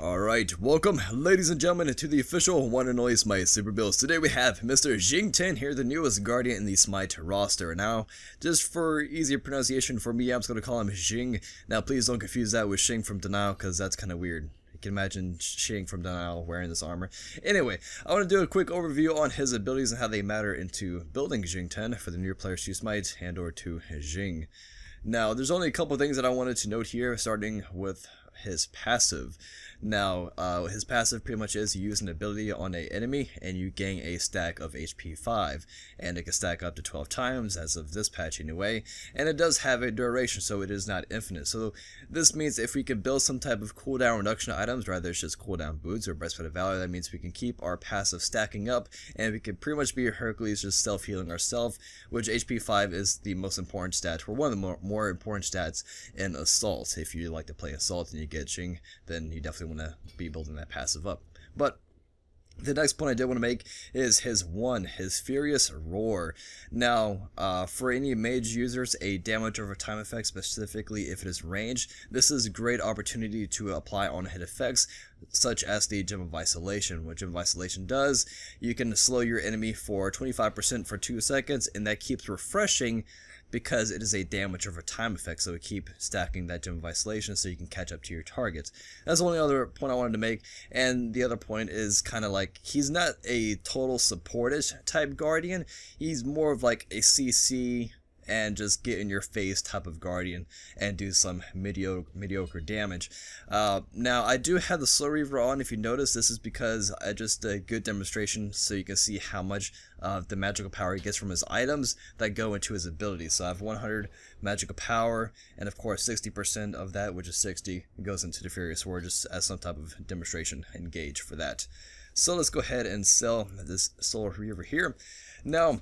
Alright, welcome ladies and gentlemen to the official one and only Smite Super Builds. Today we have Mr. XING TIAN here, the newest Guardian in the Smite roster. Now, just for easier pronunciation for me, I'm just going to call him XING. Now please don't confuse that with Xing from Denial, because that's kind of weird. You can imagine Xing from Denial wearing this armor. Anyway, I want to do a quick overview on his abilities and how they matter into building XING TIAN for the new players to Smite and or to XING. Now, there's only a couple things that I wanted to note here, starting with his passive. Now, his passive pretty much is you use an ability on an enemy and you gain a stack of HP 5, and it can stack up to 12 times as of this patch anyway, and it does have a duration, so it is not infinite. So this means if we can build some type of cooldown reduction items, rather it's just cooldown boots or breastplate of valor, that means we can keep our passive stacking up and we can pretty much be Hercules, just self-healing ourselves, which HP 5 is the most important stat, or one of the more important stats in Assault. If you like to play Assault and you get Xing, then you definitely want to be building that passive up. But the next point I did want to make is his Furious Roar. Now, for any mage users, a damage over time effect, specifically if it is ranged, this is a great opportunity to apply on hit effects, such as the Gem of Isolation. What Gem of Isolation does, you can slow your enemy for 25% for 2 seconds, and that keeps refreshing because it is a damage over time effect, so it keeps stacking that Gem of Isolation so you can catch up to your targets. That's the only other point I wanted to make, and the other point is kind of like, he's not a total supportish type Guardian, he's more of like a CC and just get in your face type of Guardian and do some mediocre damage. Now, I do have the Slow Reaver on. If you notice, this is because I just a good demonstration so you can see how much of the magical power he gets from his items that go into his abilities. So I have 100 magical power, and of course 60% of that, which is 60, goes into the Furious Roar, just as some type of demonstration and gauge for that. So let's go ahead and sell this Slow Reaver here. Now,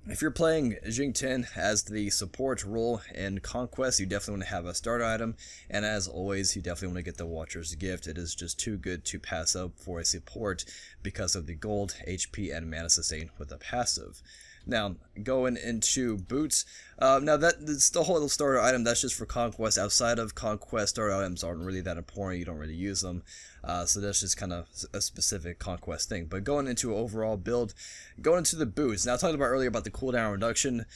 if you're playing XING TIAN as the support role in Conquest, you definitely want to have a starter item, and as always, you definitely want to get the Watcher's Gift. It is just too good to pass up for a support because of the gold, HP, and mana sustain with a passive. Now, going into boots, now that's the whole starter item, that's just for Conquest. Outside of Conquest, starter items aren't really that important, you don't really use them, so that's just kind of a specific Conquest thing. But going into overall build, going into the boots, now I talked about earlier about the cooldown reduction,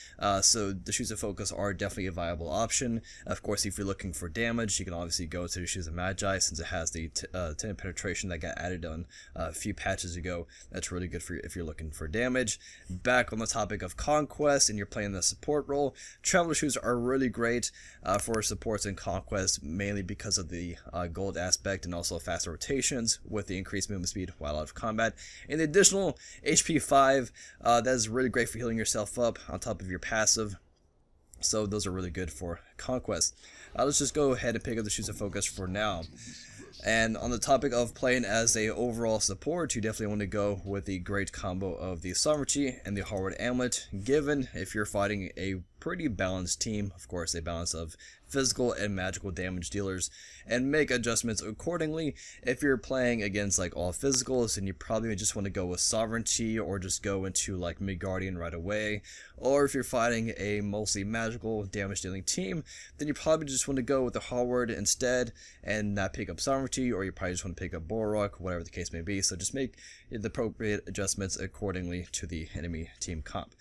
so the Shoes of Focus are definitely a viable option. Of course, if you're looking for damage, you can obviously go to the Shoes of Magi, since it has the 10 penetration that got added on a few patches ago. That's really good for you if you're looking for damage. Back on the topic of Conquest and you're playing the support role, Traveler Shoes are really great for supports in Conquest, mainly because of the gold aspect and also faster rotations with the increased movement speed while out of combat. And the additional HP 5, that is really great for healing yourself up on top of your passive. So those are really good for Conquest. Let's just go ahead and pick up the Shoes of Focus for now. And on the topic of playing as a overall support, you definitely want to go with the great combo of the Sovereignty and the Hardwood Amulet, given if you're fighting a pretty balanced team, of course a balance of physical and magical damage dealers, and make adjustments accordingly. If you're playing against like all physicals, then you probably just want to go with Sovereignty or just go into like Mid-Guardian right away. Or if you're fighting a mostly magical damage dealing team, then you probably just want to go with the Hardwood instead and not pick up Sovereignty, or you probably just want to pick up Bulwark, whatever the case may be. So just make the appropriate adjustments accordingly to the enemy team comp.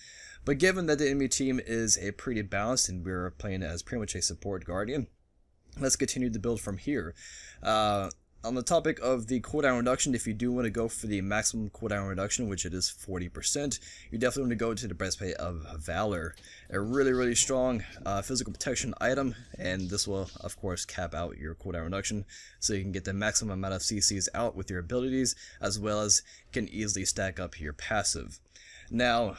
But given that the enemy team is a pretty balanced and we're playing as pretty much a support Guardian, let's continue the build from here. On the topic of the cooldown reduction, if you do want to go for the maximum cooldown reduction, which it is 40%, you definitely want to go to the Breastplate of Valor. A really strong physical protection item, and this will of course cap out your cooldown reduction, so you can get the maximum amount of CCs out with your abilities, as well as can easily stack up your passive. Now,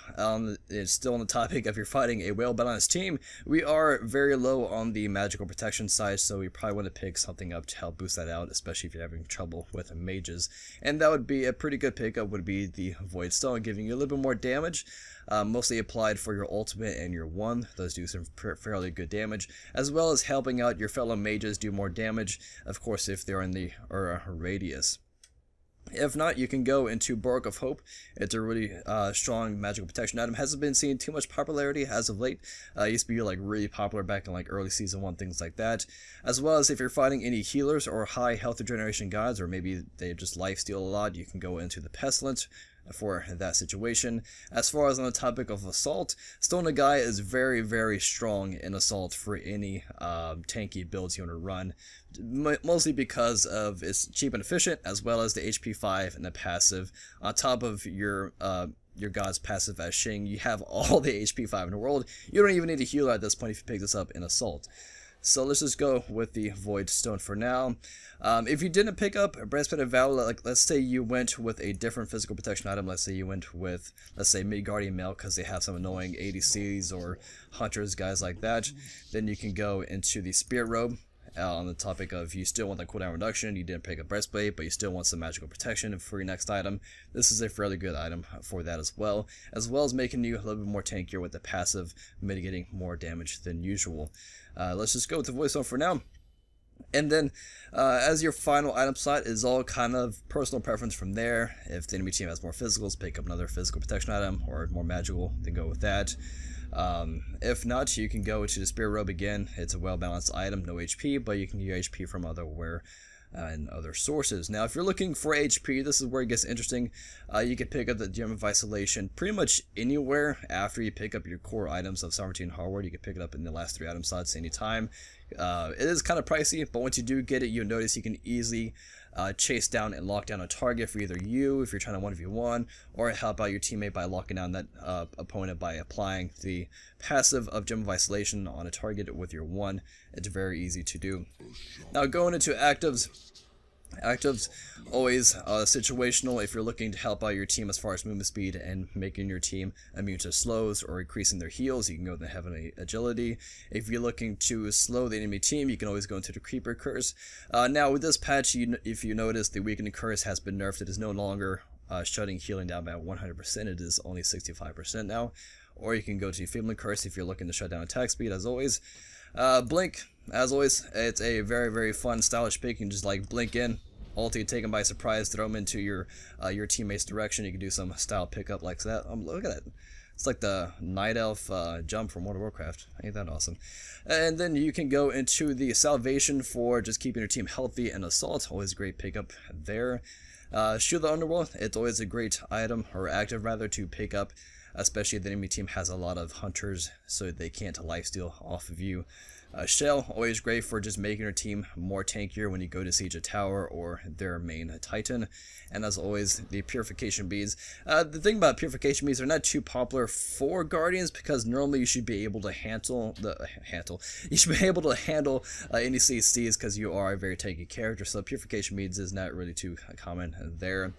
it's still on the topic of you're fighting a well-balanced team, we are very low on the magical protection side, so we probably want to pick something up to help boost that out, especially if you're having trouble with mages. And that would be a pretty good pickup, would be the Void Stone, giving you a little bit more damage, mostly applied for your ultimate and your 1. Those do some fairly good damage, as well as helping out your fellow mages do more damage, of course if they're in the radius. If not, you can go into Bark of Hope. It's a really strong magical protection item. Hasn't been seeing too much popularity as of late. It used to be like really popular back in like early season 1, things like that. As well as if you're fighting any healers or high health regeneration gods, or maybe they just lifesteal a lot, you can go into the Pestilence for that situation. As far as on the topic of Assault, Stone Nagai is very, very strong in Assault for any tanky builds you want to run, mostly because of its cheap and efficient, as well as the HP 5 and the passive. On top of your god's passive as XING, you have all the HP 5 in the world. You don't even need a healer at this point if you pick this up in Assault. So let's just go with the Void Stone for now. If you didn't pick up a Breastplate of Valor, like let's say you went with a different physical protection item, let's say you went with, let's say, Midgardian Mail because they have some annoying ADCs or Hunters, guys like that, then you can go into the Spirit Robe. On the topic of you still want that cooldown reduction, you didn't pick up Breastplate, but you still want some magical protection for your next item. This is a fairly good item for that as well as making you a little bit more tankier with the passive, mitigating more damage than usual. Let's just go with the Void Stone for now. And then, as your final item slot is all kind of personal preference from there. If the enemy team has more physicals, pick up another physical protection item, or more magical, then go with that. If not, you can go to the Spirit Robe again. It's a well-balanced item, no HP, but you can get HP from otherwhere and other sources. Now, if you're looking for HP, this is where it gets interesting. You can pick up the Gem of Isolation pretty much anywhere after you pick up your core items of Sovereignty and Hardware. You can pick it up in the last 3 item slots anytime. It is kind of pricey, but once you do get it, you'll notice you can easily chase down and lock down a target for either you, if you're trying to 1v1, or help out your teammate by locking down that opponent by applying the passive of Gem of Isolation on a target with your 1. It's very easy to do. Now, going into actives. Actives, always situational if you're looking to help out your team as far as movement speed and making your team immune to slows or increasing their heals. You can go with the Heavenly Agility. If you're looking to slow the enemy team, you can always go into the Creeper Curse. Now with this patch, if you notice, the Weakening Curse has been nerfed. It is no longer shutting healing down by 100%. It is only 65% now. Or you can go to Enfeebling Curse if you're looking to shut down attack speed, as always. Blink, as always, it's a very, very fun, stylish pick. You can just like blink in, ulti, take them by surprise, throw them into your teammate's direction. You can do some style pickup like that. Look at it. It's like the Night Elf jump from World of Warcraft. Ain't that awesome? And then you can go into the Salvation for just keeping your team healthy and Assault. Always a great pickup there. Shield the Underworld. It's always a great item, or active rather, to pick up, especially if the enemy team has a lot of Hunters, so they can't lifesteal off of you. Shell, always great for just making your team more tankier when you go to siege a tower or their main Titan. And as always, the Purification Beads. The thing about Purification Beads, they're not too popular for Guardians because normally you should be able to handle any CCs because you are a very tanky character. So Purification Beads is not really too common there.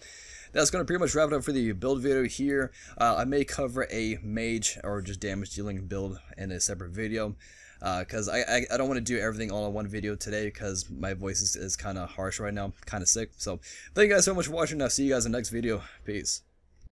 That's going to pretty much wrap it up for the build video here. I may cover a mage or just damage dealing build in a separate video. Because I don't want to do everything all in one video today because my voice is kind of harsh right now, kind of sick. So thank you guys so much for watching. I'll see you guys in the next video. Peace.